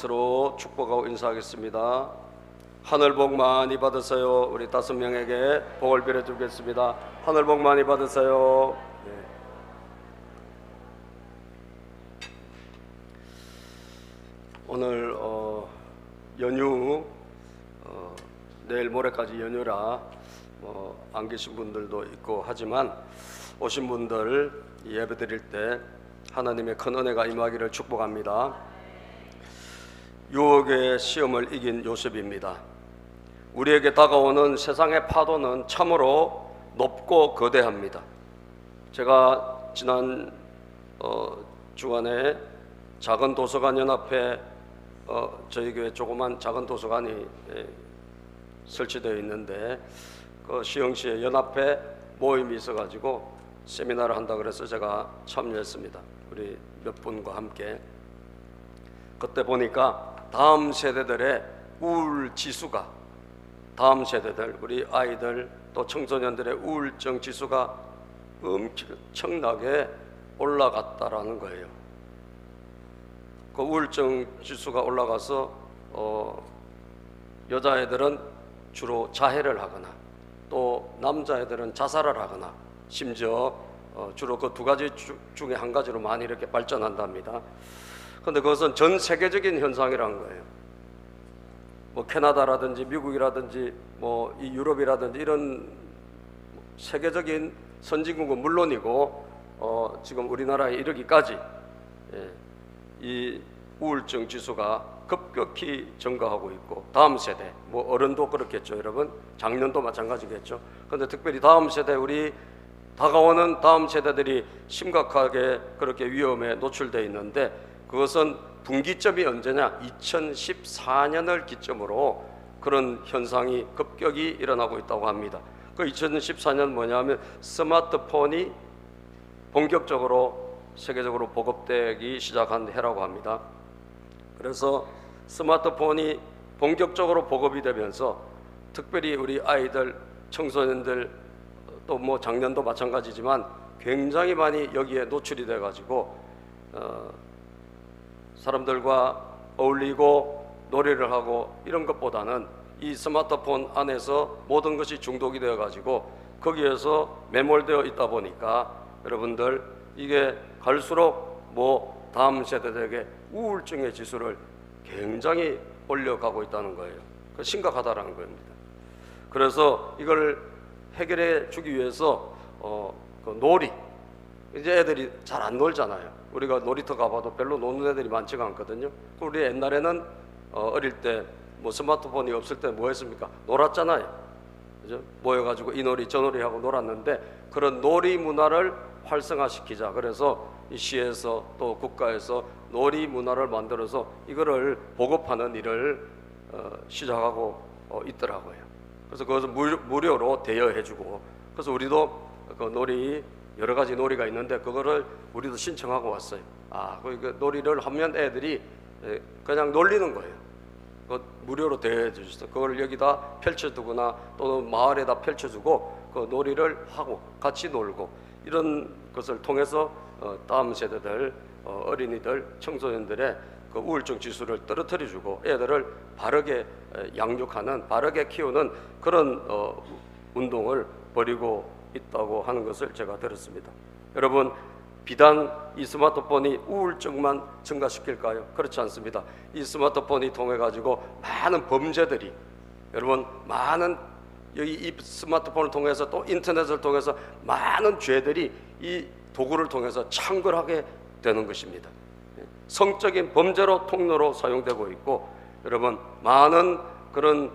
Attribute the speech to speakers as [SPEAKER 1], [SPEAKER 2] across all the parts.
[SPEAKER 1] 것으로 축복하고 인사하겠습니다. 하늘 복 많이 받으세요. 우리 5명에게 복을 빌어주겠습니다. 하늘 복 많이 받으세요. 네. 오늘 연휴, 내일 모레까지 연휴라 안 계신 분들도 있고 하지만 오신 분들 예배 드릴 때 하나님의 큰 은혜가 임하기를 축복합니다. 유혹의 시험을 이긴 요셉입니다. 우리에게 다가오는 세상의 파도는 참으로 높고 거대합니다. 제가 지난 주간에 작은 도서관 연합회, 저희 교회 조그만 작은 도서관이 설치되어 있는데 그 시흥시에 연합회 모임이 있어가지고 세미나를 한다 그래서 제가 참여했습니다. 우리 몇 분과 함께. 그때 보니까 다음 세대들의 우울 지수가, 다음 세대들, 우리 아이들 또 청소년들의 우울증 지수가 엄청나게 올라갔다라는 거예요. 그 우울증 지수가 올라가서 여자애들은 주로 자해를 하거나 또 남자애들은 자살을 하거나 심지어 주로 그 두 가지 중에 한 가지로 많이 이렇게 발전한답니다. 그런데 그것은 전 세계적인 현상이라는 거예요. 뭐 캐나다라든지 미국이라든지 뭐 이 유럽이라든지 이런 세계적인 선진국은 물론이고 지금 우리나라에 이르기까지 이 우울증 지수가 급격히 증가하고 있고, 다음 세대, 뭐 어른도 그렇겠죠. 여러분 작년도 마찬가지겠죠. 그런데 특별히 다음 세대, 우리 다가오는 다음 세대들이 심각하게 그렇게 위험에 노출되어 있는데, 그것은 분기점이 언제냐? 2014년을 기점으로 그런 현상이 급격히 일어나고 있다고 합니다. 그 2014년 뭐냐면 스마트폰이 본격적으로 세계적으로 보급되기 시작한 해라고 합니다. 그래서 스마트폰이 본격적으로 보급이 되면서 특별히 우리 아이들, 청소년들, 또 뭐 작년도 마찬가지지만 굉장히 많이 여기에 노출이 돼 가지고 사람들과 어울리고 놀이를 하고 이런 것보다는 이 스마트폰 안에서 모든 것이 중독이 되어 가지고 거기에서 매몰되어 있다 보니까 여러분들 이게 갈수록 뭐 다음 세대들에게 우울증의 지수를 굉장히 올려가고 있다는 거예요. 심각하다라는 겁니다. 그래서 이걸 해결해 주기 위해서 그 놀이, 이제 애들이 잘 안 놀잖아요. 우리가 놀이터 가봐도 별로 노는 애들이 많지가 않거든요. 우리 옛날에는 어릴 때 뭐 스마트폰이 없을 때 뭐 했습니까? 놀았잖아요. 그죠? 모여가지고 이 놀이 저 놀이 하고 놀았는데, 그런 놀이 문화를 활성화시키자. 그래서 이 시에서 또 국가에서 놀이 문화를 만들어서 이거를 보급하는 일을 시작하고 있더라고요. 그래서 그것을 무료로 대여해주고, 그래서 우리도 그 놀이, 여러 가지 놀이가 있는데 그거를 우리도 신청하고 왔어요. 그 놀이를 하면 애들이 그냥 놀리는 거예요. 그 무료로 대여해 주셔서 그걸 여기다 펼쳐두거나 또는 마을에다 펼쳐주고 그 놀이를 하고 같이 놀고, 이런 것을 통해서 다음 세대들, 어린이들, 청소년들의 그 우울증 지수를 떨어뜨려주고 애들을 바르게 양육하는, 바르게 키우는 그런 운동을 벌이고 있다고 하는 것을 제가 들었습니다. 여러분, 비단 이 스마트폰이 우울증만 증가시킬까요? 그렇지 않습니다. 이 스마트폰이 통해 가지고 많은 범죄들이, 여러분 많은 이 스마트폰을 통해서 또 인터넷을 통해서 많은 죄들이 이 도구를 통해서 창궐하게 되는 것입니다. 성적인 범죄로 통로로 사용되고 있고, 여러분 많은 그런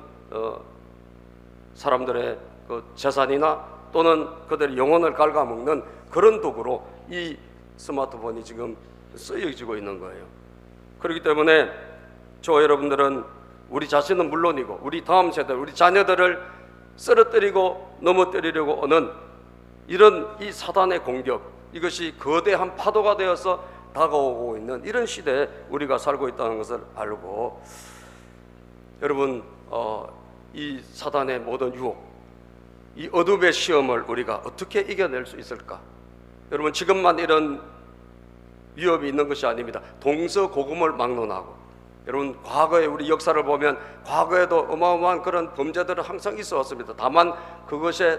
[SPEAKER 1] 사람들의 그 재산이나 또는 그들의 영혼을 갉아먹는 그런 도구로 이 스마트폰이 지금 쓰여지고 있는 거예요. 그렇기 때문에 저 여러분들은 우리 자신은 물론이고 우리 다음 세대, 우리 자녀들을 쓰러뜨리고 넘어뜨리려고 하는 이런 이 사단의 공격, 이것이 거대한 파도가 되어서 다가오고 있는 이런 시대에 우리가 살고 있다는 것을 알고, 여러분 이 사단의 모든 유혹, 이 어둠의 시험을 우리가 어떻게 이겨낼 수 있을까? 여러분 지금만 이런 위협이 있는 것이 아닙니다. 동서고금을 막론하고 여러분, 과거에 우리 역사를 보면 과거에도 어마어마한 그런 범죄들은 항상 있어 왔습니다. 다만 그것의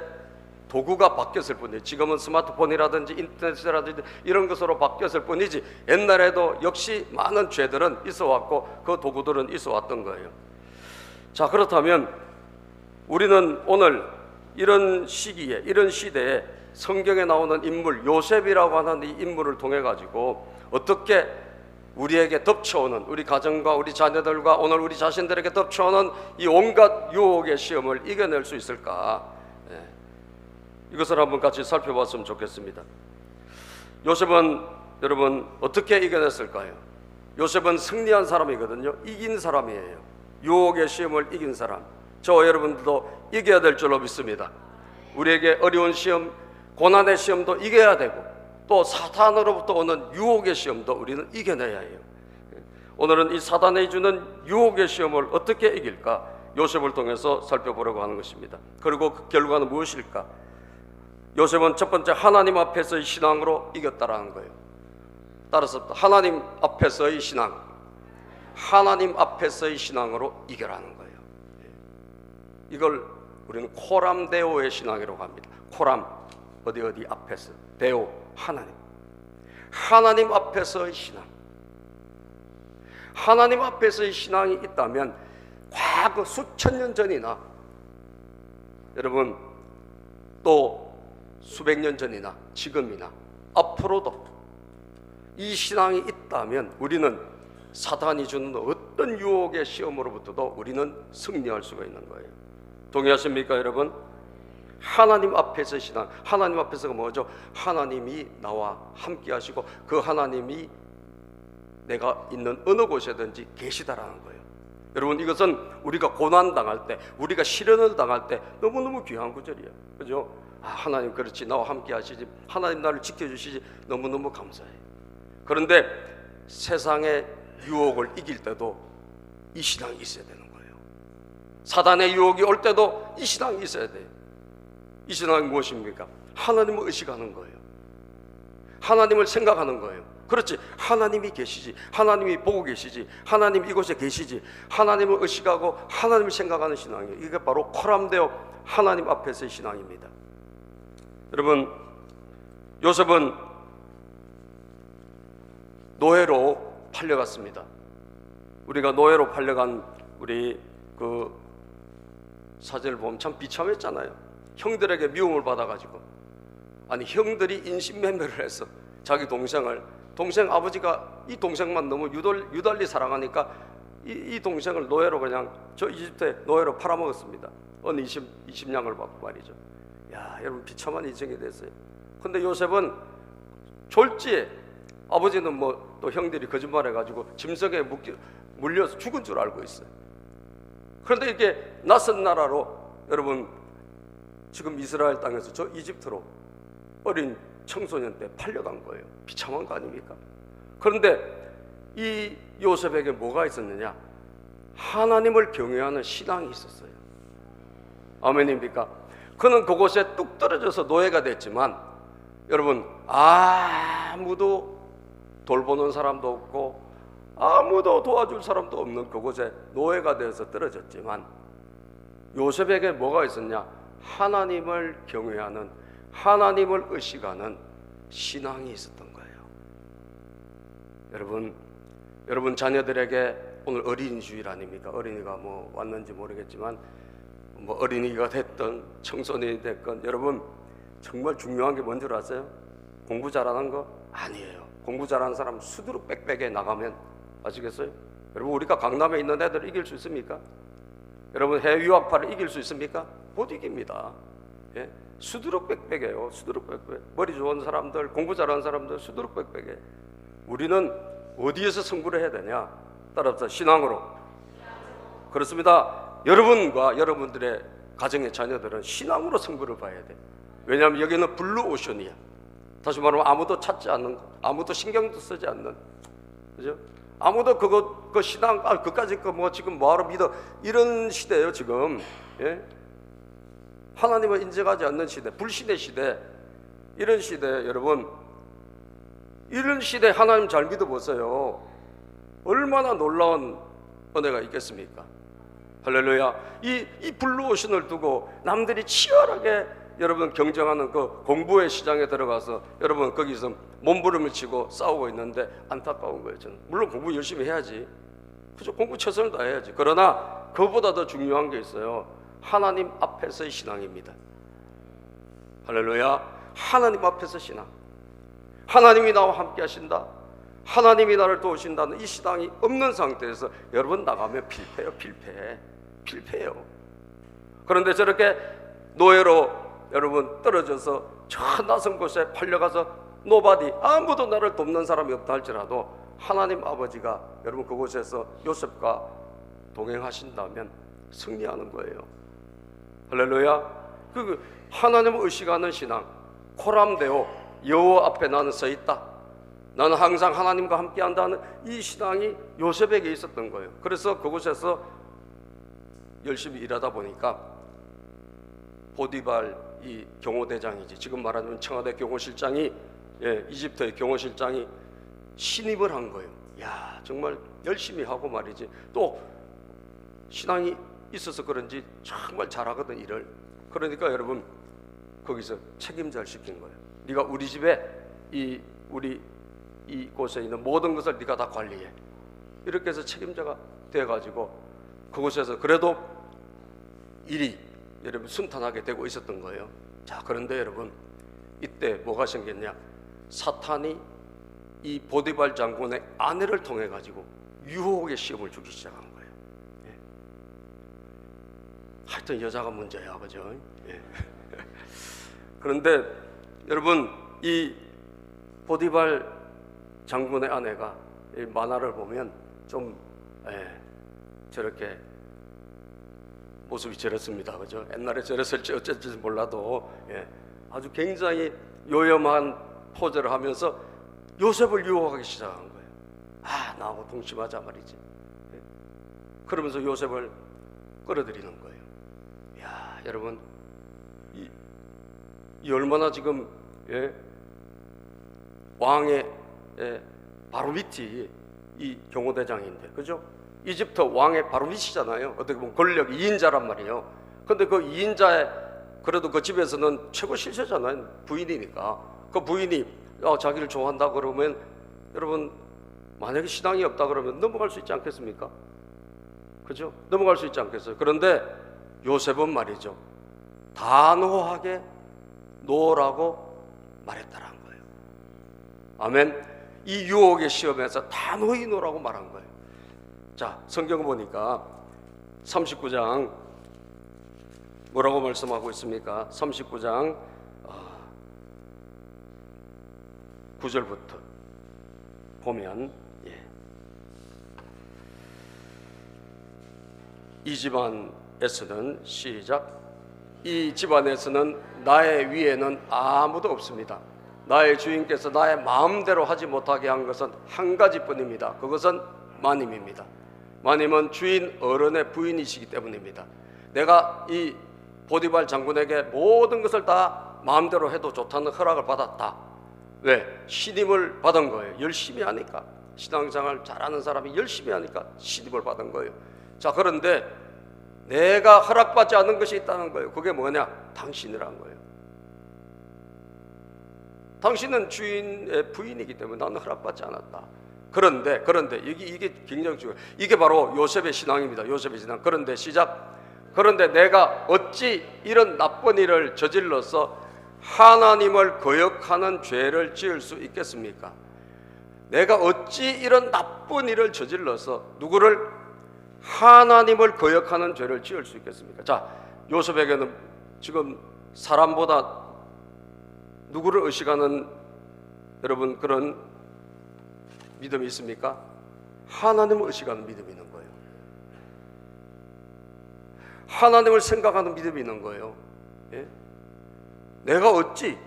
[SPEAKER 1] 도구가 바뀌었을 뿐이지, 지금은 스마트폰이라든지 인터넷이라든지 이런 것으로 바뀌었을 뿐이지, 옛날에도 역시 많은 죄들은 있어 왔고 그 도구들은 있어 왔던 거예요. 자, 그렇다면 우리는 오늘 이런 시기에, 이런 시대에 성경에 나오는 인물 요셉이라고 하는 이 인물을 통해 가지고 어떻게 우리에게 덮쳐오는, 우리 가정과 우리 자녀들과 오늘 우리 자신들에게 덮쳐오는 이 온갖 유혹의 시험을 이겨낼 수 있을까? 이것을 한번 같이 살펴봤으면 좋겠습니다. 요셉은 여러분 어떻게 이겨냈을까요? 요셉은 승리한 사람이거든요. 이긴 사람이에요. 유혹의 시험을 이긴 사람. 저와 여러분들도 이겨야 될 줄로 믿습니다. 우리에게 어려운 시험, 고난의 시험도 이겨야 되고 또 사탄으로부터 오는 유혹의 시험도 우리는 이겨내야 해요. 오늘은 이 사단이 주는 유혹의 시험을 어떻게 이길까? 요셉을 통해서 살펴보려고 하는 것입니다. 그리고 그 결과는 무엇일까? 요셉은 첫 번째, 하나님 앞에서의 신앙으로 이겼다라는 거예요. 따라서 하나님 앞에서의 신앙, 하나님 앞에서의 신앙으로 이겨라는 거예요. 이걸 우리는 코람데오의 신앙이라고 합니다. 코람, 어디 앞에서, 데오, 하나님. 하나님 앞에서의 신앙. 하나님 앞에서의 신앙이 있다면 과거 수천 년 전이나 여러분 또 수백 년 전이나 지금이나 앞으로도 이 신앙이 있다면 우리는 사단이 주는 어떤 유혹의 시험으로부터도 우리는 승리할 수가 있는 거예요. 동의하십니까 여러분? 하나님 앞에서의 신앙, 하나님 앞에서가 뭐죠? 하나님이 나와 함께 하시고 그 하나님이 내가 있는 어느 곳에든지 계시다라는 거예요. 여러분, 이것은 우리가 고난당할 때, 우리가 시련을 당할 때 너무너무 귀한 구절이에요. 그죠? 하나님 그렇지, 나와 함께 하시지, 하나님 나를 지켜주시지, 너무너무 감사해요. 그런데 세상의 유혹을 이길 때도 이 신앙이 있어야 되는 거예요. 사단의 유혹이 올 때도 이 신앙이 있어야 돼요. 이 신앙이 무엇입니까? 하나님을 의식하는 거예요. 하나님을 생각하는 거예요. 그렇지, 하나님이 계시지, 하나님이 보고 계시지, 하나님 이곳에 계시지, 하나님을 의식하고 하나님을 생각하는 신앙이에요. 이게 바로 코람데오, 하나님 앞에서의 신앙입니다. 여러분, 요셉은 노예로 팔려갔습니다. 우리가 노예로 팔려간 우리 그 사진을 보면 참 비참했잖아요. 형들에게 미움을 받아가지고, 아니 형들이 인신매매를 해서 자기 동생 아버지가 이 동생만 너무 유달리 사랑하니까 이 동생을 노예로 그냥 저 이집트에 노예로 팔아먹었습니다. 어느 20냥을 받고 말이죠. 야, 여러분 비참한 인생이 됐어요. 근데 요셉은 졸지에 아버지는 뭐 또 형들이 거짓말해가지고 짐승에 물려서 죽은 줄 알고 있어요. 그런데 이게 낯선 나라로, 여러분 지금 이스라엘 땅에서 저 이집트로 어린 청소년 때 팔려간 거예요. 비참한 거 아닙니까? 그런데 이 요셉에게 뭐가 있었느냐? 하나님을 경외하는 신앙이 있었어요. 아멘입니까? 그는 그곳에 뚝 떨어져서 노예가 됐지만, 여러분 아무도 돌보는 사람도 없고 아무도 도와줄 사람도 없는 그곳에 노예가 되어서 떨어졌지만, 요셉에게 뭐가 있었냐? 하나님을 경외하는, 하나님을 의식하는 신앙이 있었던 거예요. 여러분 자녀들에게 오늘 어린이 주일 아닙니까? 어린이가 뭐 왔는지 모르겠지만 뭐 어린이가 됐든 청소년이 됐건, 여러분 정말 중요한 게 뭔지 아세요? 공부 잘하는 거 아니에요. 공부 잘하는 사람 수두룩 빽빽에 나가면, 아시겠어요? 여러분 우리가 강남에 있는 애들 이길 수 있습니까? 여러분 해외 유학파를 이길 수 있습니까? 못 이깁니다. 예? 수두룩 빽빽해요. 수두룩 빽빽. 머리 좋은 사람들, 공부 잘하는 사람들 수두룩 빽빽해. 우리는 어디에서 승부를 해야 되냐? 따라서 신앙으로. 그렇습니다. 여러분과 여러분들의 가정의 자녀들은 신앙으로 승부를 봐야 돼. 왜냐하면 여기는 블루 오션이야. 다시 말하면 아무도 찾지 않는, 아무도 신경도 쓰지 않는, 그죠? 아무도 그 신앙, 그까지 뭐 지금 뭐하러 믿어, 이런 시대예요 지금. 예? 하나님을 인정하지 않는 시대, 불신의 시대, 이런 시대. 여러분 이런 시대 하나님 잘 믿어보세요. 얼마나 놀라운 은혜가 있겠습니까? 할렐루야. 이 블루오션을 두고 남들이 치열하게 여러분 경쟁하는 그 공부의 시장에 들어가서 여러분 거기서 몸부림을 치고 싸우고 있는데 안타까운 거예요. 저는 물론 공부 열심히 해야지, 그죠? 공부 최선을 다해야지. 그러나 그보다 더 중요한 게 있어요. 하나님 앞에서의 신앙입니다. 할렐루야. 하나님 앞에서 신앙. 하나님이 나와 함께 하신다, 하나님이 나를 도우신다는 이 신앙이 없는 상태에서 여러분 나가면 필패예요. 그런데 저렇게 노예로 여러분 떨어져서 저 낯선 곳에 팔려가서 노바디, 아무도 나를 돕는 사람이 없다 할지라도 하나님 아버지가 여러분 그곳에서 요셉과 동행하신다면 승리하는 거예요. 할렐루야. 그 하나님을 의식하는 신앙, 코람데오, 여호와 앞에 나는 서 있다, 나는 항상 하나님과 함께 한다는 이 신앙이 요셉에게 있었던 거예요. 그래서 그곳에서 열심히 일하다 보니까 보디발 이 경호대장이지, 지금 말하자면 청와대 경호실장이, 이집트의 경호실장이 신임을 한 거예요. 야, 정말 열심히 하고 말이지, 또 신앙이 있어서 그런지 정말 잘하거든 일을. 그러니까 여러분 거기서 책임자를 시킨 거예요. 네가 우리 집에 우리 이곳에 있는 모든 것을 네가 다 관리해. 이렇게 해서 책임자가 돼가지고 그곳에서 그래도 일이 여러분 순탄하게 되고 있었던 거예요. 자, 그런데 여러분 이때 뭐가 생겼냐? 사탄이 이 보디발 장군의 아내를 통해 가지고 유혹의 시험을 주기 시작한 거예요. 하여튼 여자가 문제야, 그죠? 그런데 여러분 이 보디발 장군의 아내가 이 만화를 보면 좀 저렇게 모습이 저렇습니다, 그죠? 옛날에 저랬을지 어쩔지 몰라도 아주 굉장히 요염한 포즈를 하면서 요셉을 유혹하기 시작한 거예요. 아, 나하고 동침하자 말이지. 그러면서 요셉을 끌어들이는 거예요. 야, 여러분 이 얼마나 지금 왕의 바로 밑이 이 경호대장인데, 그죠? 이집트 왕의 바로 밑이잖아요. 어떻게 보면 권력 2인자란 말이에요. 근데 그 2인자의 그래도 그 집에서는 최고 실세잖아요. 부인이니까. 그 부인이 자기를 좋아한다 그러면 여러분 만약에 신앙이 없다 그러면 넘어갈 수 있지 않겠습니까? 그죠? 넘어갈 수 있지 않겠어요? 그런데 요셉은 말이죠, 단호하게 놓으라고 말했다라는 거예요. 아멘. 이 유혹의 시험에서 단호히 놓으라고 말한 거예요. 자, 성경 보니까 39장 뭐라고 말씀하고 있습니까? 39장 9절부터 보면 이 집안에서는 시작, 이 집안에서는 나의 위에는 아무도 없습니다. 나의 주인께서 나의 마음대로 하지 못하게 한 것은 한 가지뿐입니다. 그것은 마님입니다. 마님은 주인 어른의 부인이시기 때문입니다. 내가 이 보디발 장군에게 모든 것을 다 마음대로 해도 좋다는 허락을 받았다. 왜? 신임을 받은 거예요. 열심히 하니까. 신앙생활 잘하는 사람이 열심히 하니까 신임을 받은 거예요. 자, 그런데 내가 허락받지 않은 것이 있다는 거예요. 그게 뭐냐? 당신이라는 거예요. 당신은 주인의 부인이기 때문에 나는 허락받지 않았다. 그런데 이게 굉장히 중요해요. 이게 바로 요셉의 신앙입니다. 요셉의 신앙. 그런데 시작. 그런데 내가 어찌 이런 나쁜 일을 저질러서 하나님을 거역하는 죄를 지을 수 있겠습니까? 내가 어찌 이런 나쁜 일을 저질러서 누구를? 하나님을 거역하는 죄를 지을 수 있겠습니까? 자, 요셉에게는 지금 사람보다 누구를 의식하는 여러분 그런 믿음이 있습니까? 하나님을 의식하는 믿음이 있는 거예요. 하나님을 생각하는 믿음이 있는 거예요. 내가 어찌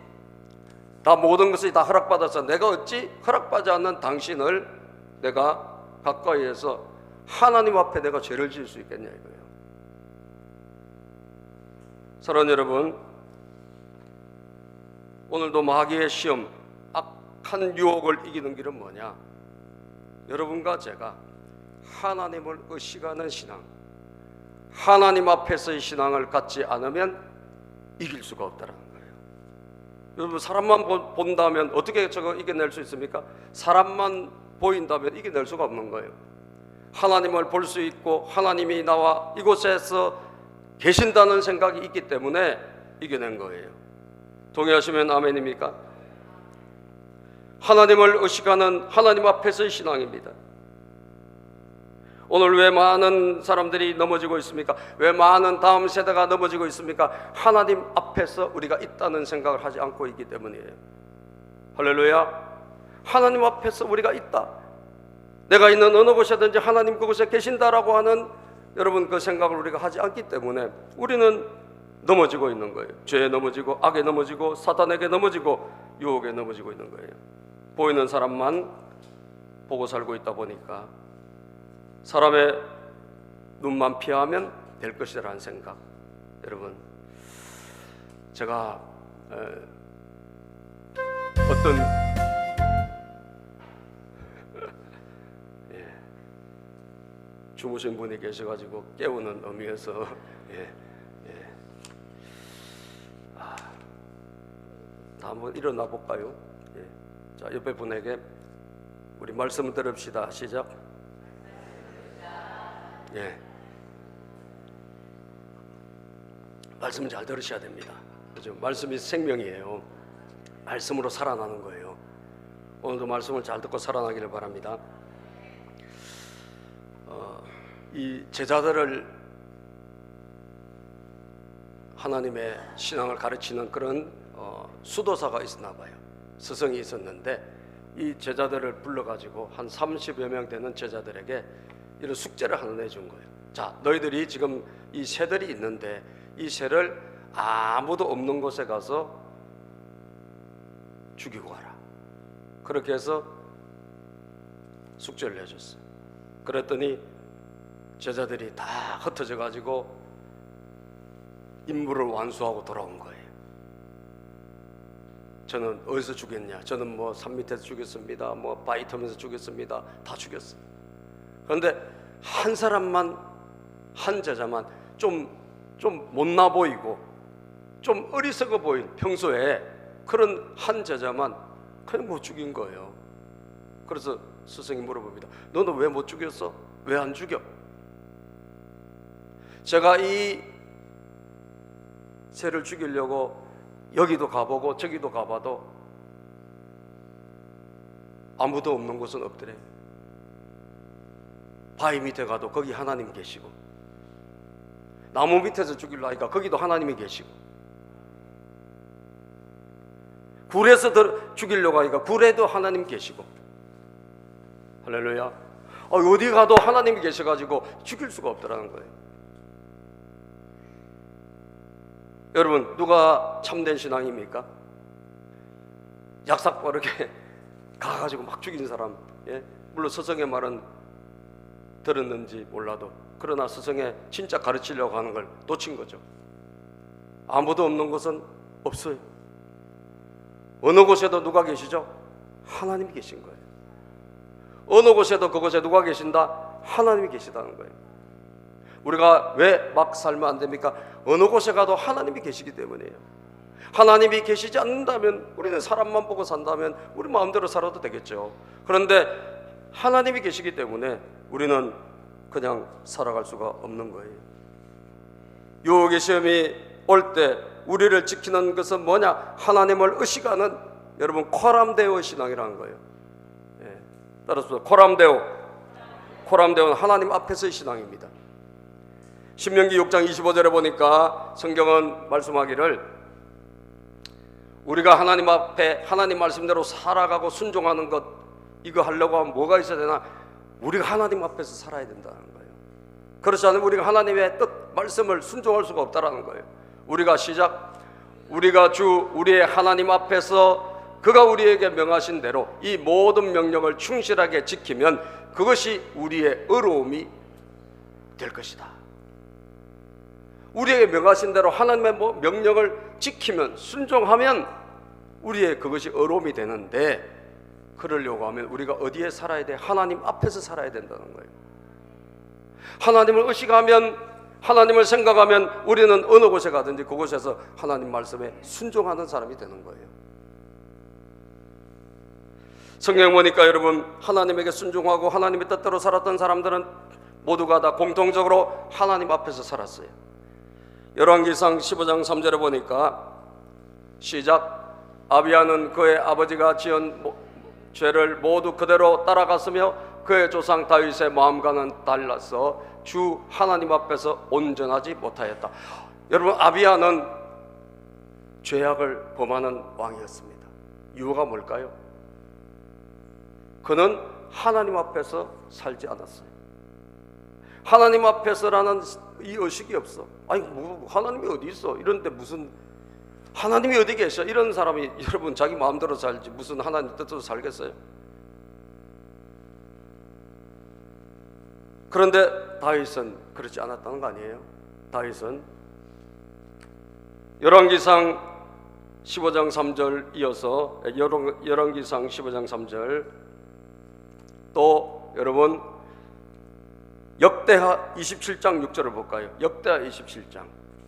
[SPEAKER 1] 다 모든 것이 다 허락받아서 내가 어찌 허락받지 않는 당신을 내가 가까이에서 하나님 앞에 내가 죄를 지을 수 있겠냐 이거예요. 사랑하는 여러분, 오늘도 마귀의 시험, 악한 유혹을 이기는 길은 뭐냐? 여러분과 제가 하나님을 의식하는 신앙, 하나님 앞에서의 신앙을 갖지 않으면 이길 수가 없다는 거예요. 여러분, 사람만 본다면 어떻게 저거 이겨낼 수 있습니까? 사람만 보인다면 이겨낼 수가 없는 거예요. 하나님을 볼 수 있고 하나님이 나와 이곳에서 계신다는 생각이 있기 때문에 이겨낸 거예요. 동의하시면 아멘입니까? 하나님을 의식하는 하나님 앞에서의 신앙입니다. 오늘 왜 많은 사람들이 넘어지고 있습니까? 왜 많은 다음 세대가 넘어지고 있습니까? 하나님 앞에서 우리가 있다는 생각을 하지 않고 있기 때문이에요. 할렐루야. 하나님 앞에서 우리가 있다, 내가 있는 어느 곳이든지 하나님 그곳에 계신다라고 하는 여러분 그 생각을 우리가 하지 않기 때문에 우리는 넘어지고 있는 거예요. 죄에 넘어지고 악에 넘어지고 사탄에게 넘어지고 유혹에 넘어지고 있는 거예요. 보이는 사람만 보고 살고 있다 보니까 사람의 눈만 피하면 될 것이라는 생각. 여러분, 제가 어떤 주무신 분이 계셔가지고 깨우는 의미에서 다 한번 일어나 볼까요? 자, 옆에 분에게 우리 말씀을 들읍시다. 시작. 말씀 잘 들으셔야 됩니다. 그죠? 말씀이 생명이에요. 말씀으로 살아나는 거예요. 오늘도 말씀을 잘 듣고 살아나기를 바랍니다. 이 제자들을 하나님의 신앙을 가르치는 그런 수도사가 있었나 봐요. 스승이 있었는데 이 제자들을 불러가지고 한 30여 명 되는 제자들에게 이런 숙제를 하나 내준 거예요. 자, 너희들이 지금 이 새들이 있는데 이 새를 아무도 없는 곳에 가서 죽이고 와라. 그렇게 해서 숙제를 내줬어요. 그랬더니 제자들이 다 흩어져 가지고 임무를 완수하고 돌아온 거예요. 저는 어디서 죽였냐? 저는 뭐 산 밑에서 죽였습니다. 뭐 바위 터면서 죽였습니다. 다 죽였어요. 그런데 한 사람만, 한 제자만 좀 못나 보이고 좀 어리석어 보인, 평소에 그런 한 제자만 그냥 못 죽인 거예요. 그래서 스승이 물어봅니다. 너는 왜 못 죽였어? 왜 안 죽여? 제가 이 새를 죽이려고 여기도 가보고 저기도 가봐도 아무도 없는 곳은 없더래. 바위 밑에 가도 거기 하나님 계시고, 나무 밑에서 죽이려 하니까 거기도 하나님이 계시고, 굴에서 죽이려고 하니까 굴에도 하나님 계시고. 할렐루야. 어디 가도 하나님이 계셔가지고 죽일 수가 없더라는 거예요. 여러분, 누가 참된 신앙입니까? 약삭 빠르게 가가지고 막 죽인 사람. 물론 스승의 말은 들었는지 몰라도, 그러나 스승의 진짜 가르치려고 하는 걸 놓친 거죠. 아무도 없는 곳은 없어요. 어느 곳에도 누가 계시죠? 하나님이 계신 거예요. 어느 곳에도 그곳에 누가 계신다? 하나님이 계시다는 거예요. 우리가 왜 막 살면 안 됩니까? 어느 곳에 가도 하나님이 계시기 때문이에요. 하나님이 계시지 않는다면, 우리는 사람만 보고 산다면 우리 마음대로 살아도 되겠죠. 그런데 하나님이 계시기 때문에 우리는 그냥 살아갈 수가 없는 거예요. 유혹의 시험이 올 때 우리를 지키는 것은 뭐냐? 하나님을 의식하는, 여러분, 코람데오 신앙이라는 거예요. 따라서 코람데오는 하나님 앞에서의 신앙입니다. 신명기 6장 25절에 보니까 성경은 말씀하기를, 우리가 하나님 앞에 하나님 말씀대로 살아가고 순종하는 것, 이거 하려고 하면 뭐가 있어야 되나? 우리가 하나님 앞에서 살아야 된다는 거예요. 그렇지 않으면 우리가 하나님의 뜻, 말씀을 순종할 수가 없다라는 거예요. 우리가 시작. 우리가 우리의 하나님 앞에서 그가 우리에게 명하신 대로 이 모든 명령을 충실하게 지키면 그것이 우리의 의로움이 될 것이다. 우리에게 명하신 대로 하나님의 명령을 지키면, 순종하면 우리의 그것이 의로움이 되는데, 그러려고 하면 우리가 어디에 살아야 돼? 하나님 앞에서 살아야 된다는 거예요. 하나님을 의식하면, 하나님을 생각하면 우리는 어느 곳에 가든지 그곳에서 하나님 말씀에 순종하는 사람이 되는 거예요. 성경 보니까 여러분, 하나님에게 순종하고 하나님의 뜻대로 살았던 사람들은 모두가 다 공통적으로 하나님 앞에서 살았어요. 열왕기상 15장 3절에 보니까 시작. 아비야는 그의 아버지가 지은 죄를 모두 그대로 따라갔으며 그의 조상 다윗의 마음과는 달라서 주 하나님 앞에서 온전하지 못하였다. 여러분, 아비야는 죄악을 범하는 왕이었습니다. 이유가 뭘까요? 그는 하나님 앞에서 살지 않았어요. 하나님 앞에서라는 이 의식이 없어. 아니, 뭐 하나님이 어디 있어? 이런데 무슨 하나님이 어디 계셔? 이런 사람이 여러분 자기 마음대로 살지 무슨 하나님 뜻대로 살겠어요? 그런데 다윗은 그렇지 않았다는 거 아니에요? 다윗은 열왕기상 15장 3절 이어서 열왕기상 15장 3절 또 여러분 역대하 27장 6절을 볼까요? 역대하 27장.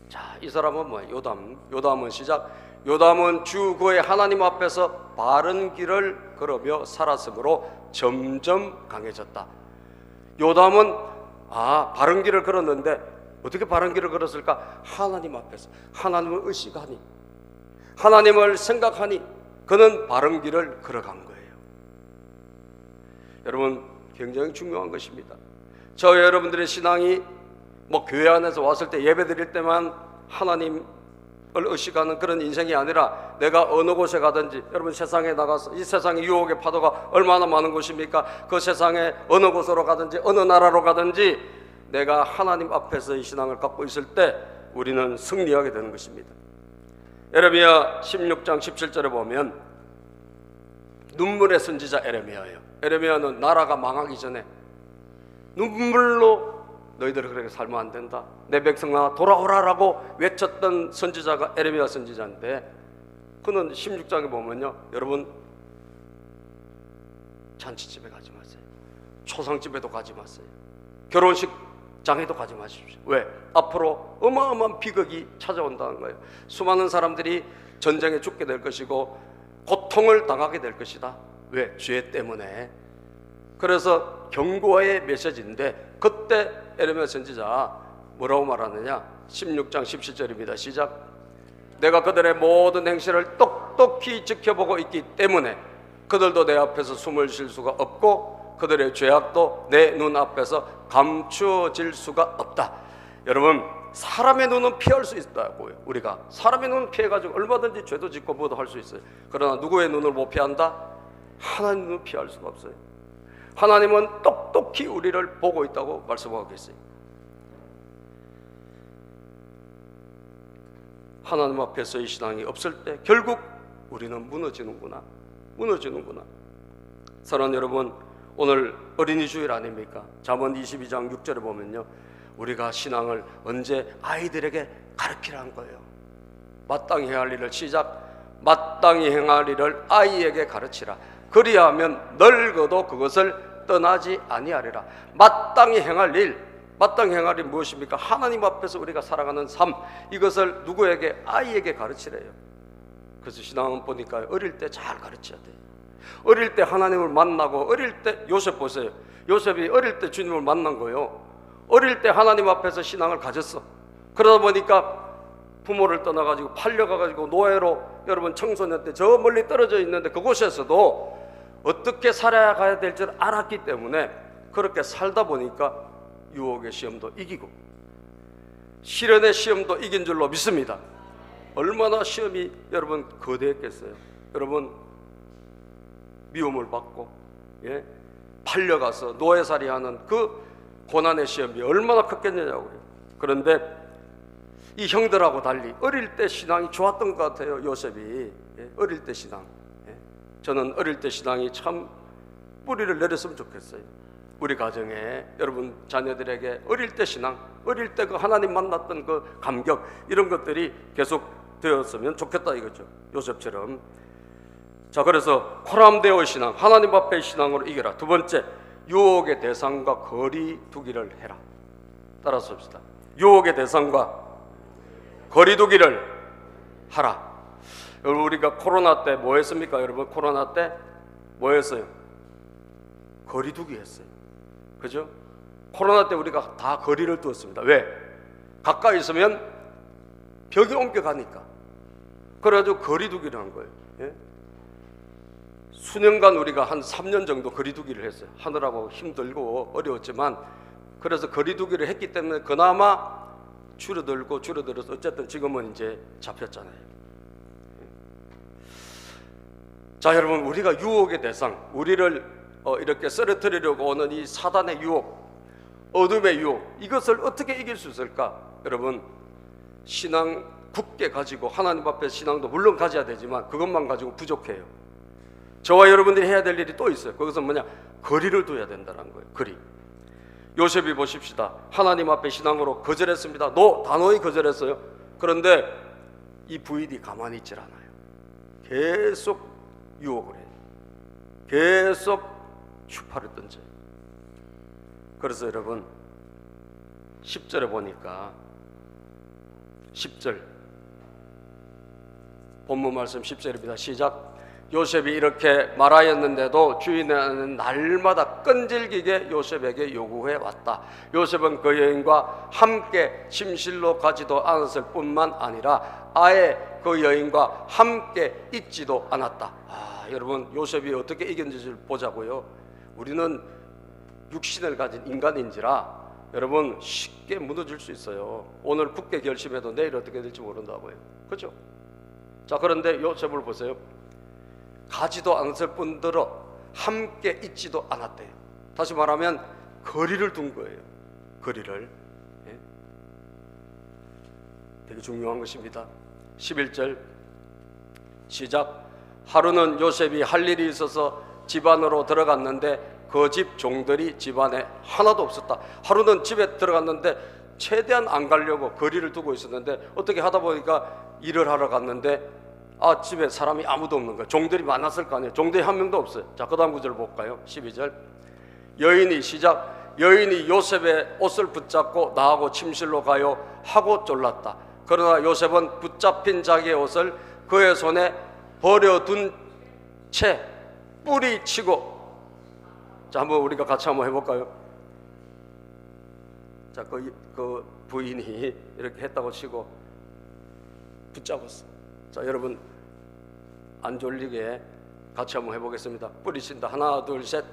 [SPEAKER 1] 자, 이 사람은 뭐예요? 요담은 시작. 요담은 주 그의 하나님 앞에서 바른 길을 걸으며 살았으므로 점점 강해졌다. 요담은 바른 길을 걸었는데 어떻게 바른 길을 걸었을까? 하나님 앞에서 하나님을 의식하니, 하나님을 생각하니 그는 바른 길을 걸어간 거예요. 여러분, 굉장히 중요한 것입니다. 저와 여러분들의 신앙이 교회 안에서 왔을 때 예배 드릴 때만 하나님을 의식하는 그런 인생이 아니라 내가 어느 곳에 가든지, 여러분 세상에 나가서 이 세상의 유혹의 파도가 얼마나 많은 곳입니까? 그 세상에 어느 곳으로 가든지 어느 나라로 가든지 내가 하나님 앞에서 이 신앙을 갖고 있을 때 우리는 승리하게 되는 것입니다. 에레미야 16장 17절에 보면 눈물의 선지자 에레미야예요. 에레미야는 나라가 망하기 전에 눈물로 너희들은 그렇게 살면 안 된다, 내 백성아 돌아오라라고 외쳤던 선지자가 에레미야 선지자인데, 그는 16장에 보면요, 여러분 잔치집에 가지 마세요, 초상집에도 가지 마세요, 결혼식장에도 가지 마십시오. 왜? 앞으로 어마어마한 비극이 찾아온다는 거예요. 수많은 사람들이 전쟁에 죽게 될 것이고 고통을 당하게 될 것이다. 왜? 죄 때문에. 그래서 경고의 메시지인데, 그때 에레미야 선지자 뭐라고 말하느냐? 16장 17절입니다. 시작. 내가 그들의 모든 행실을 똑똑히 지켜보고 있기 때문에 그들도 내 앞에서 숨을 쉴 수가 없고 그들의 죄악도 내 눈앞에서 감추어질 수가 없다. 여러분, 사람의 눈은 피할 수 있다고요. 우리가 사람의 눈은 피해가지고 얼마든지 죄도 짓고 뭐도 할 수 있어요. 그러나 누구의 눈을 못 피한다? 하나님 눈을 피할 수가 없어요. 하나님은 똑똑히 우리를 보고 있다고 말씀하고 계세요. 하나님 앞에서의 신앙이 없을 때 결국 우리는 무너지는구나. 사랑하는 여러분, 오늘 어린이 주일 아닙니까? 잠언 22장 6절에 보면요, 우리가 신앙을 언제 아이들에게 가르치라는 거예요. 마땅히 행할 일을 시작. 마땅히 행할 일을 아이에게 가르치라. 그리하면 늙어도 그것을 떠나지 아니하리라. 마땅히 행할 일 무엇입니까? 하나님 앞에서 우리가 살아가는 삶, 이것을 누구에게? 아이에게 가르치래요. 그래서 신앙은 보니까 어릴 때 잘 가르쳐야 돼요. 어릴 때 하나님을 만나고, 어릴 때 요셉 보세요. 요셉이 어릴 때 주님을 만난 거예요. 어릴 때 하나님 앞에서 신앙을 가졌어. 그러다 보니까 부모를 떠나가지고 팔려가가지고 노예로, 여러분 청소년 때 저 멀리 떨어져 있는데 그곳에서도 어떻게 살아가야 될 줄 알았기 때문에 그렇게 살다 보니까 유혹의 시험도 이기고 시련의 시험도 이긴 줄로 믿습니다. 얼마나 시험이 여러분 거대했겠어요. 여러분 미움을 받고 팔려가서 노예살이하는 그 고난의 시험이 얼마나 컸겠느냐고요. 그런데 이 형들하고 달리 어릴 때 신앙이 좋았던 것 같아요. 요셉이 어릴 때 신앙. 저는 어릴 때 신앙이 참 뿌리를 내렸으면 좋겠어요. 우리 가정에 여러분 자녀들에게 어릴 때 신앙, 어릴 때 그 하나님 만났던 그 감격, 이런 것들이 계속 되었으면 좋겠다 이거죠. 요셉처럼. 자, 그래서 코람데오의 신앙, 하나님 앞의 신앙으로 이겨라. 두 번째, 유혹의 대상과 거리 두기를 해라. 따라서 봅시다. 유혹의 대상과 거리두기를 하라. 우리가 코로나 때 뭐 했습니까? 여러분, 코로나 때 뭐 했어요? 거리두기 했어요. 그죠? 코로나 때 우리가 다 거리를 두었습니다. 왜? 가까이 있으면 벽이 옮겨가니까. 그래가지고 거리두기를 한 거예요. 예? 수년간 우리가 한 3년 정도 거리두기를 했어요. 하느라고 힘들고 어려웠지만, 그래서 거리두기를 했기 때문에 그나마 줄어들어서 어쨌든 지금은 이제 잡혔잖아요. 자, 여러분, 우리가 유혹의 대상, 우리를 이렇게 쓰러뜨리려고 오는 이 사단의 유혹, 어둠의 유혹, 이것을 어떻게 이길 수 있을까? 여러분, 신앙 굳게 가지고 하나님 앞에 신앙도 물론 가져야 되지만 그것만 가지고 부족해요. 저와 여러분들이 해야 될 일이 또 있어요. 그것은 뭐냐? 거리를 둬야 된다는 거예요. 거리. 요셉이 보십시다. 하나님 앞에 신앙으로 거절했습니다. 단호히 거절했어요. 그런데 이 부인이 가만히 있질 않아요. 계속 유혹을 해요. 계속 추파를 던져요. 그래서 여러분, 10절에 보니까 10절 본문 말씀 10절입니다. 시작. 요셉이 이렇게 말하였는데도 주인은 날마다 끈질기게 요셉에게 요구해 왔다. 요셉은 그 여인과 함께 침실로 가지도 않았을 뿐만 아니라 아예 그 여인과 함께 있지도 않았다. 여러분, 요셉이 어떻게 이겼는지를 보자고요. 우리는 육신을 가진 인간인지라 여러분 쉽게 무너질 수 있어요. 오늘 굳게 결심해도 내일 어떻게 될지 모른다고요. 그렇죠? 자, 그런데 요셉을 보세요. 가지도 않았을 뿐더러 함께 있지도 않았대요. 다시 말하면 거리를 둔 거예요. 거리를. 예? 되게 중요한 것입니다. 11절 시작. 하루는 요셉이 할 일이 있어서 집 안으로 들어갔는데 그 집 종들이 집 안에 하나도 없었다. 하루는 집에 들어갔는데 최대한 안 가려고 거리를 두고 있었는데 어떻게 하다 보니까 일을 하러 갔는데 집에 사람이 아무도 없는 거예요. 종들이 많았을 거 아니에요. 종들이 한 명도 없어요. 자, 그 다음 구절 볼까요? 12절 여인이 시작. 여인이 요셉의 옷을 붙잡고 나하고 침실로 가요 하고 졸랐다. 그러나 요셉은 붙잡힌 자기의 옷을 그의 손에 버려둔 채 뿌리치고, 자, 한번 우리가 같이 한번 해볼까요? 자, 그 부인이 이렇게 했다고 치고 붙잡았어. 자, 여러분 안 졸리게 같이 한번 해보겠습니다. 뿌리친다. 하나, 둘, 셋.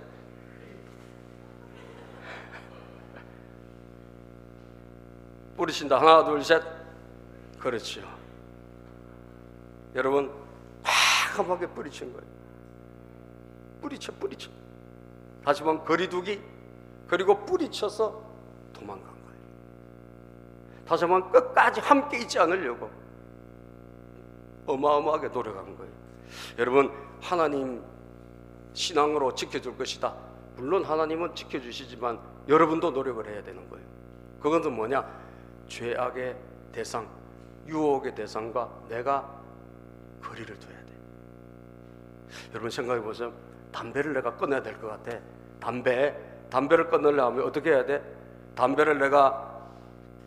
[SPEAKER 1] 뿌리친다. 하나, 둘, 셋. 그렇죠. 여러분 과감하게 뿌리친 거예요. 뿌리쳐. 다시 한번 거리두기, 그리고 뿌리쳐서 도망간 거예요. 다시 한번 끝까지 함께 있지 않으려고 어마어마하게 노력한 거예요. 여러분, 하나님 신앙으로 지켜줄 것이다. 물론 하나님은 지켜주시지만 여러분도 노력을 해야 되는 거예요. 그것은 뭐냐? 죄악의 대상, 유혹의 대상과 내가 거리를 둬야 돼. 여러분 생각해 보세요. 담배를 내가 끊어야 될 것 같아. 담배를 끊으려면 어떻게 해야 돼? 담배를 내가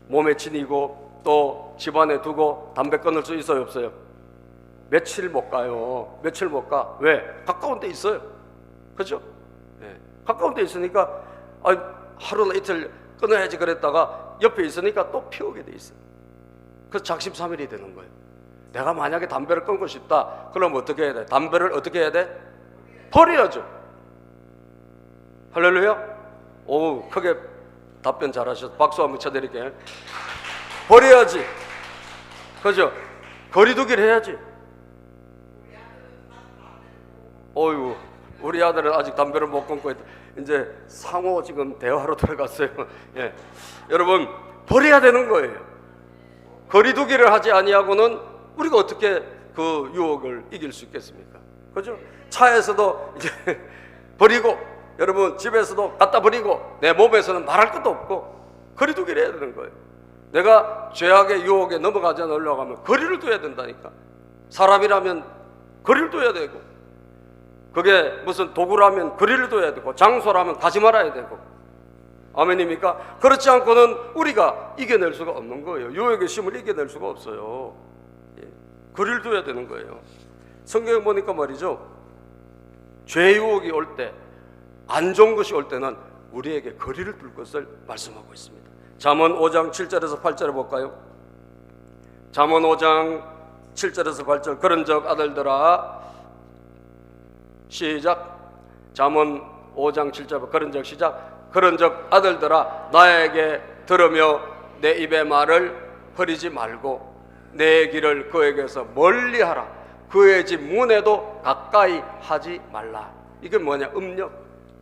[SPEAKER 1] 몸에 지니고 또 집안에 두고 담배 끊을 수 있어요, 없어요? 며칠 못 가요. 며칠 못 가. 왜? 가까운 데 있어요. 그렇죠? 네. 가까운 데 있으니까 하루나 이틀 끊어야지 그랬다가 옆에 있으니까 또 피우게 돼 있어요. 그래서 작심삼일이 되는 거예요. 내가 만약에 담배를 끊고 싶다, 그럼 어떻게 해야 돼? 담배를 어떻게 해야 돼? 버려야죠. 할렐루야. 오, 크게 답변 잘하셔서 박수 한번 쳐드릴게요. 버려야지. 그죠? 거리두기를 해야지. 어휴, 우리 아들은 아직 담배를 못 끊고 있다. 이제 상호 지금 대화로 들어갔어요. 예. 여러분, 버려야 되는 거예요. 거리두기를 하지 아니하고는 우리가 어떻게 그 유혹을 이길 수 있겠습니까? 그죠? 차에서도 이제 버리고, 여러분 집에서도 갖다 버리고, 내 몸에서는 말할 것도 없고 거리두기를 해야 되는 거예요. 내가 죄악의 유혹에 넘어가지 않으려고 하면 거리를 둬야 된다니까. 사람이라면 거리를 둬야 되고, 그게 무슨 도구라면 거리를 둬야 되고, 장소라면 가지 말아야 되고, 아멘입니까? 그렇지 않고는 우리가 이겨낼 수가 없는 거예요. 유혹의 시험을 이겨낼 수가 없어요. 예. 거리를 둬야 되는 거예요. 성경에 보니까 말이죠, 죄 유혹이 올 때, 안 좋은 것이 올 때는 우리에게 거리를 둘 것을 말씀하고 있습니다. 잠언 5장 7절에서 8절에 볼까요? 잠언 5장 7절에서 8절. 그런즉 아들들아, 시작. 잠언 5장 7절. 그런즉 시작. 그런즉 아들들아, 나에게 들으며 내 입의 말을 버리지 말고 내 길을 그에게서 멀리하라. 그의 집 문에도 가까이 하지 말라. 이게 뭐냐? 음력.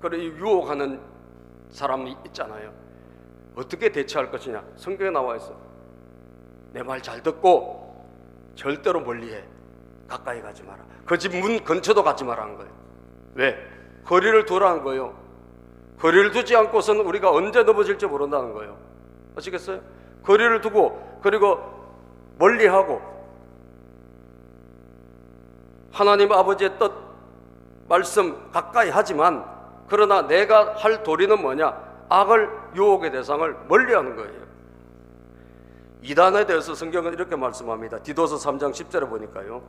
[SPEAKER 1] 그리고 유혹하는 사람이 있잖아요. 어떻게 대처할 것이냐? 성경에 나와 있어. 내 말 잘 듣고 절대로 멀리해. 가까이 가지 마라. 그 집 문 근처도 가지 마라는 거예요. 왜? 거리를 두라는 거예요. 거리를 두지 않고서는 우리가 언제 넘어질지 모른다는 거예요. 아시겠어요? 거리를 두고, 그리고 멀리하고, 하나님 아버지의 뜻, 말씀 가까이 하지만, 그러나 내가 할 도리는 뭐냐? 악을, 유혹의 대상을 멀리하는 거예요. 이단에 대해서 성경은 이렇게 말씀합니다. 디도서 3장 10절에 보니까요,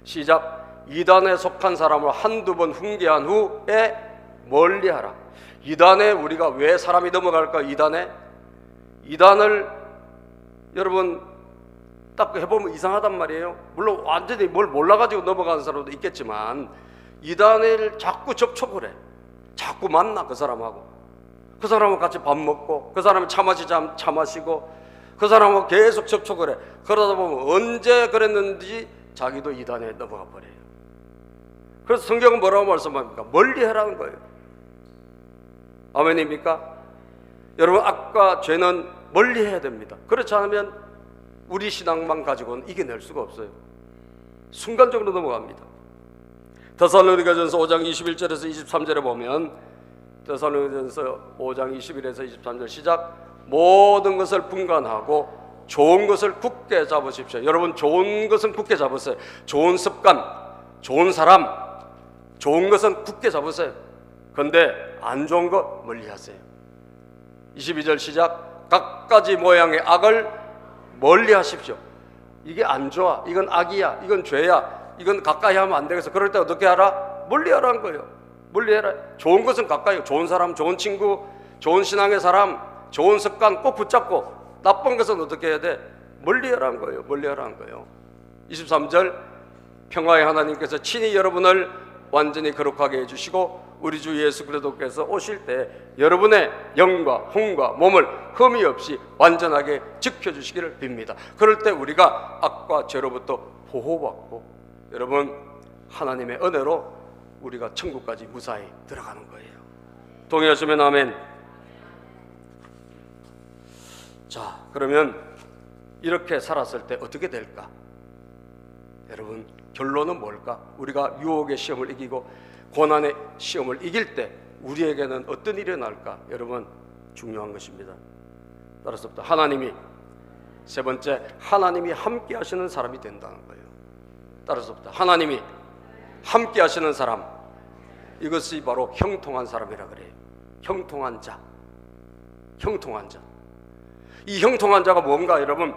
[SPEAKER 1] 시작. 이단에 속한 사람을 한두 번 훈계한 후에 멀리하라. 이단에 우리가 왜 사람이 넘어갈까? 이단을 여러분 딱 해보면 이상하단 말이에요. 물론 완전히 뭘 몰라가지고 넘어가는 사람도 있겠지만, 이단을 자꾸 접촉을 해. 자꾸 만나. 그 사람하고 같이 밥 먹고, 그 사람이 차 마시자 차 마시고, 그 사람하고 계속 접촉을 해. 그러다 보면 언제 그랬는지 자기도 이단에 넘어가 버려요. 그래서 성경은 뭐라고 말씀합니까? 멀리하라는 거예요. 아멘입니까? 여러분, 악과 죄는 멀리해야 됩니다. 그렇지 않으면 우리 신앙만 가지고는 이겨낼 수가 없어요. 순간적으로 넘어갑니다. 데살로니가전서 5장 21절에서 23절에 보면, 데살로니가전서 5장 21에서 23절 시작. 모든 것을 분간하고 좋은 것을 굳게 잡으십시오. 여러분, 좋은 것은 굳게 잡으세요. 좋은 습관, 좋은 사람, 좋은 것은 굳게 잡으세요. 그런데 안 좋은 거 멀리하세요. 22절 시작. 각가지 모양의 악을 멀리하십시오. 이게 안 좋아, 이건 악이야, 이건 죄야, 이건 가까이 하면 안 되겠어. 그럴 때 어떻게 하라? 멀리하라는 거예요. 멀리해라. 좋은 것은 가까이, 좋은 사람, 좋은 친구, 좋은 신앙의 사람, 좋은 습관 꼭 붙잡고, 나쁜 것은 어떻게 해야 돼? 멀리하라는 거예요. 멀리하라는 거예요. 23절. 평화의 하나님께서 친히 여러분을 완전히 거룩하게 해주시고 우리 주 예수 그리스도께서 오실 때 여러분의 영과 혼과 몸을 흠이 없이 완전하게 지켜주시기를 빕니다. 그럴 때 우리가 악과 죄로부터 보호받고, 여러분, 하나님의 은혜로 우리가 천국까지 무사히 들어가는 거예요. 동의하시면 아멘. 자, 그러면 이렇게 살았을 때 어떻게 될까? 여러분, 결론은 뭘까? 우리가 유혹의 시험을 이기고 고난의 시험을 이길 때 우리에게는 어떤 일이 날까? 여러분, 중요한 것입니다. 따라서 하나님이, 세 번째, 하나님이 함께 하시는 사람이 된다는 거예요. 따라서 하나님이 함께 하시는 사람, 이것이 바로 형통한 사람이라 그래요. 형통한 자. 형통한 자. 이 형통한 자가 뭔가? 여러분,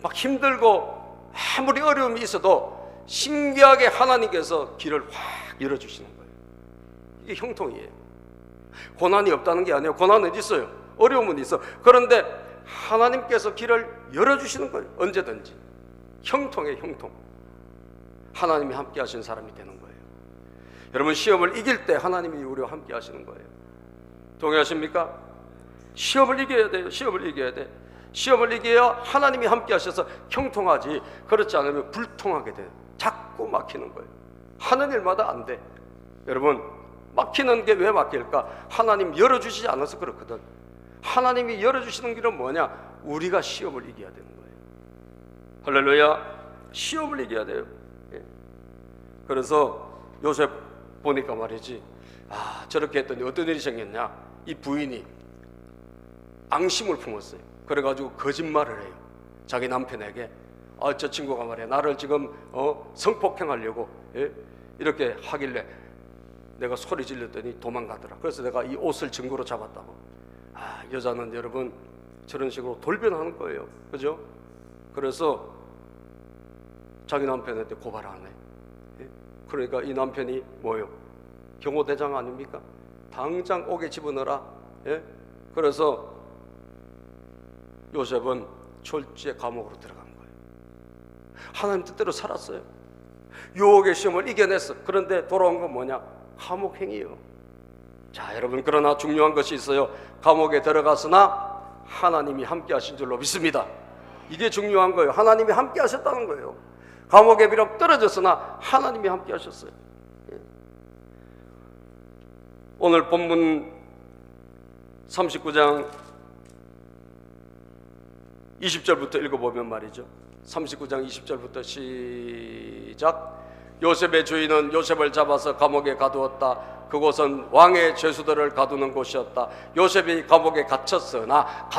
[SPEAKER 1] 막 힘들고 아무리 어려움이 있어도 신기하게 하나님께서 길을 확 열어주시는 거예요. 이게 형통이에요. 고난이 없다는 게 아니에요. 고난은 있어요. 어려움은 있어. 그런데 하나님께서 길을 열어주시는 거예요. 언제든지. 형통이에요. 형통. 하나님이 함께 하시는 사람이 되는 거예요. 여러분, 시험을 이길 때 하나님이 우리와 함께 하시는 거예요. 동의하십니까? 시험을 이겨야 돼요. 시험을 이겨야 돼. 시험을 이겨야 하나님이 함께 하셔서 형통하지, 그렇지 않으면 불통하게 돼요. 자꾸 막히는 거예요. 하는 일마다 안 돼. 여러분, 막히는 게 왜 막힐까? 하나님 열어주시지 않아서 그렇거든. 하나님이 열어주시는 길은 뭐냐? 우리가 시험을 이겨야 되는 거예요. 할렐루야. 시험을 이겨야 돼요. 예. 그래서 요셉 보니까 말이지, 저렇게 했더니 어떤 일이 생겼냐? 이 부인이 앙심을 품었어요. 그래가지고 거짓말을 해요. 자기 남편에게, 저 친구가 말이야, 나를 지금 성폭행하려고, 예? 이렇게 하길래 내가 소리 질렀더니 도망가더라. 그래서 내가 이 옷을 증거로 잡았다고. 여자는 여러분 저런 식으로 돌변하는 거예요. 그죠? 그래서 자기 남편한테 고발하네. 그러니까 이 남편이 뭐예요? 경호대장 아닙니까? 당장 옥에 집어넣어라. 그래서 요셉은 졸지에 감옥으로 들어간 거예요. 하나님 뜻대로 살았어요. 유혹의 시험을 이겨냈어. 그런데 돌아온 건 뭐냐? 감옥행이에요. 자, 여러분, 그러나 중요한 것이 있어요. 감옥에 들어갔으나 하나님이 함께 하신 줄로 믿습니다. 이게 중요한 거예요. 하나님이 함께 하셨다는 거예요. 감옥에 비록 떨어졌으나 하나님이 함께 하셨어요. 오늘 본문 39장 20절부터 읽어보면 말이죠. 39장 20절부터 시작. 요셉의 주인은 요셉을 잡아서 감옥에 가두었다. 그곳은 왕의 죄수들을 가두는 곳이었다. 요셉이 감옥에 갇혔으나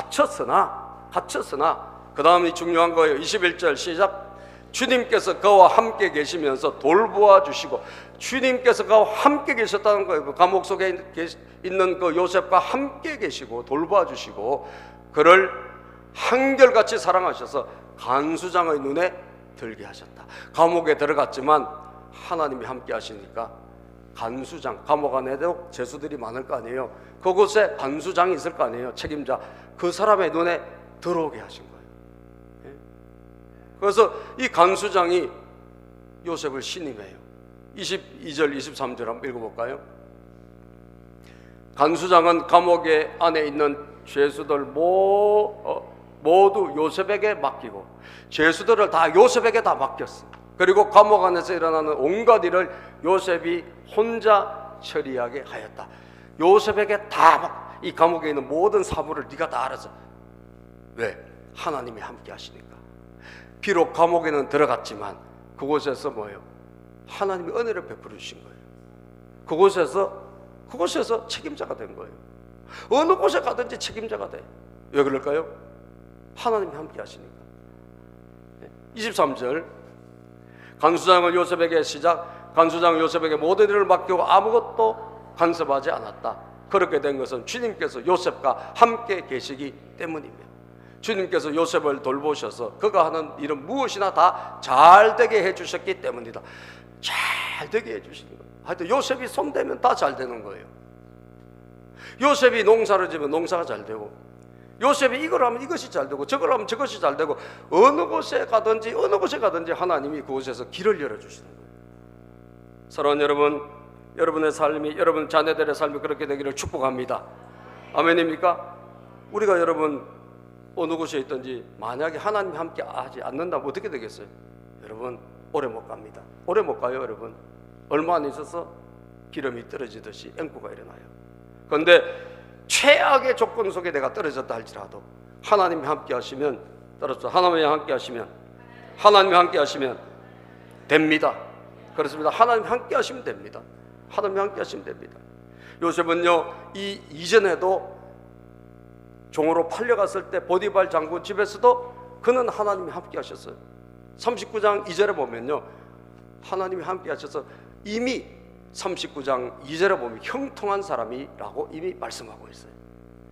[SPEAKER 1] 그 다음이 중요한 거예요. 21절 시작. 주님께서 그와 함께 계시면서 돌보아 주시고, 주님께서 그와 함께 계셨다는 거예요. 그 감옥 속에 있는 그 요셉과 함께 계시고 돌보아 주시고 그를 한결같이 사랑하셔서 간수장의 눈에 들게 하셨다. 감옥에 들어갔지만 하나님이 함께 하시니까 간수장, 감옥 안에도 죄수들이 많을 거 아니에요. 그곳에 간수장이 있을 거 아니에요. 책임자. 그 사람의 눈에 들어오게 하신 거예요. 그래서 이 간수장이 요셉을 신임해요. 22절 23절 한번 읽어볼까요? 간수장은 감옥에 안에 있는 죄수들 모두 요셉에게 맡기고, 죄수들을 다 요셉에게 다 맡겼어. 그리고 감옥 안에서 일어나는 온갖 일을 요셉이 혼자 처리하게 하였다. 요셉에게 다, 이 감옥에 있는 모든 사물을 네가 다 알아서. 왜? 하나님이 함께 하시니까. 비록 감옥에는 들어갔지만 그곳에서 뭐예요? 하나님이 은혜를 베풀어 주신 거예요. 그곳에서 책임자가 된 거예요. 어느 곳에 가든지 책임자가 돼. 왜 그럴까요? 하나님이 함께 하시니까. 23절. 간수장은 요셉에게 시작. 간수장은 요셉에게 모든 일을 맡기고 아무것도 간섭하지 않았다. 그렇게 된 것은 주님께서 요셉과 함께 계시기 때문이며, 주님께서 요셉을 돌보셔서 그가 하는 일은 무엇이나 다 잘되게 해주셨기 때문이다. 잘되게 해주시는 거예요. 하여튼 요셉이 손대면 다 잘 되는 거예요. 요셉이 농사를 지으면 농사가 잘 되고, 요셉이 이걸 하면 이것이 잘 되고, 저걸 하면 저것이 잘 되고, 어느 곳에 가든지 하나님이 그곳에서 길을 열어주시는 거예요. 사랑하는 여러분, 여러분의 삶이, 여러분 자녀들의 삶이 그렇게 되기를 축복합니다. 아멘입니까? 우리가 여러분 어느 곳에 있든지 만약에 하나님이 함께 하지 않는다면 어떻게 되겠어요? 여러분 오래 못 갑니다. 오래 못 가요. 여러분 얼마 안 있어서 기름이 떨어지듯이 앵꾸가 일어나요. 그런데 최악의 조건 속에 내가 떨어졌다 할지라도 하나님이 함께 하시면 떨어져. 하나님이 함께 하시면 됩니다. 그렇습니다. 하나님이 함께 하시면 됩니다. 하나님이 함께 하시면 됩니다. 요셉은요 이전에도 종으로 팔려갔을 때 보디발 장군 집에서도 그는 하나님이 함께 하셨어요. 39장 2절에 보면요 하나님이 함께 하셔서 이미 39장 2절에 보면 형통한 사람이라고 이미 말씀하고 있어요.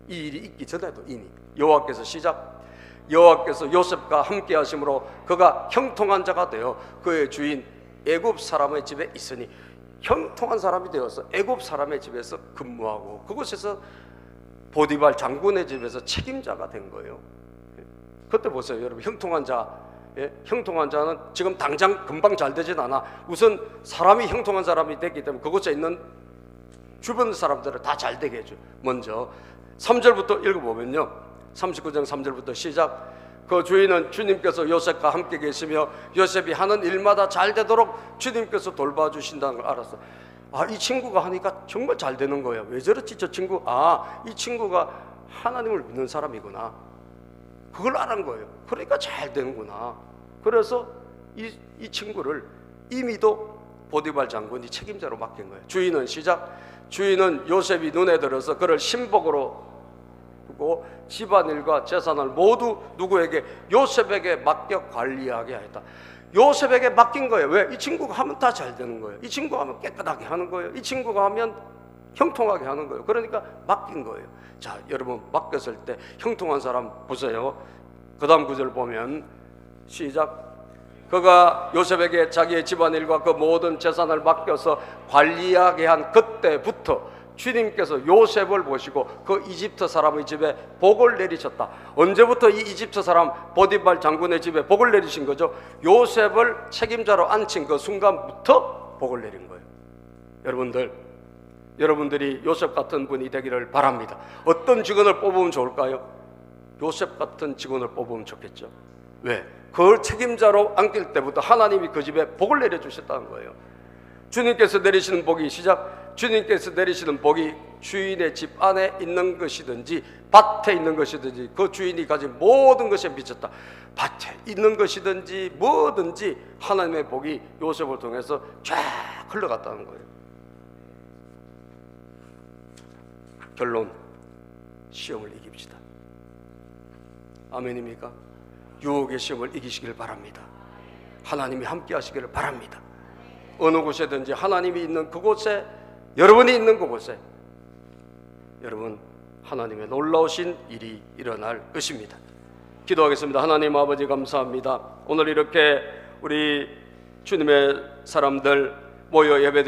[SPEAKER 1] 이 일이 있기 전에도 이미 여호와께서 시작. 여호와께서 요셉과 함께 하심으로 그가 형통한 자가 되어 그의 주인 애굽 사람의 집에 있으니, 형통한 사람이 되어서 애굽 사람의 집에서 근무하고 그곳에서 보디발 장군의 집에서 책임자가 된 거예요. 그때 보세요 여러분, 형통한 자, 형통한 자는 지금 당장 금방 잘 되진 않아. 우선 사람이 형통한 사람이 됐기 때문에 그곳에 있는 주변 사람들을 다 잘 되게 해줘. 먼저 3절부터 읽어보면요 39장 3절부터 시작. 그 주인은 주님께서 요셉과 함께 계시며 요셉이 하는 일마다 잘 되도록 주님께서 돌봐주신다는 걸 알았어. 이 친구가 하니까 정말 잘 되는 거야. 왜 저렇지 저 친구? 이 친구가 하나님을 믿는 사람이구나. 그걸 알은 거예요. 그러니까 잘 되는구나. 그래서 이 친구를 이미도 보디발 장군이 책임자로 맡긴 거예요. 주인은 시작. 주인은 요셉이 눈에 들어서 그를 신복으로 두고 집안일과 재산을 모두 누구에게? 요셉에게 맡겨 관리하게 하였다. 요셉에게 맡긴 거예요. 왜? 이 친구가 하면 다 잘 되는 거예요. 이 친구가 하면 깨끗하게 하는 거예요. 이 친구가 하면 형통하게 하는 거예요. 그러니까 맡긴 거예요. 자, 여러분, 맡겼을 때 형통한 사람 보세요. 그 다음 구절 보면 시작. 그가 요셉에게 자기의 집안일과 그 모든 재산을 맡겨서 관리하게 한 그때부터 주님께서 요셉을 보시고 그 이집트 사람의 집에 복을 내리셨다. 언제부터 이 이집트 사람 보디발 장군의 집에 복을 내리신 거죠? 요셉을 책임자로 앉힌 그 순간부터 복을 내린 거예요. 여러분들이 요셉 같은 분이 되기를 바랍니다. 어떤 직원을 뽑으면 좋을까요? 요셉 같은 직원을 뽑으면 좋겠죠. 왜? 그걸 책임자로 앉힐 때부터 하나님이 그 집에 복을 내려주셨다는 거예요. 주님께서 내리시는 복이 시작. 주님께서 내리시는 복이 주인의 집 안에 있는 것이든지 밭에 있는 것이든지 그 주인이 가진 모든 것에 미쳤다. 밭에 있는 것이든지 뭐든지 하나님의 복이 요셉을 통해서 쫙 흘러갔다는 거예요. 결론, 시험을 이깁시다. 아멘입니까? 유혹의 시험을 이기시길 바랍니다. 하나님이 함께 하시기를 바랍니다. 어느 곳에든지 하나님이 있는 그곳에, 여러분이 있는 그곳에 여러분, 하나님의 놀라우신 일이 일어날 것입니다. 기도하겠습니다. 하나님 아버지, 감사합니다. 오늘 이렇게 우리 주님의 사람들 모여 예배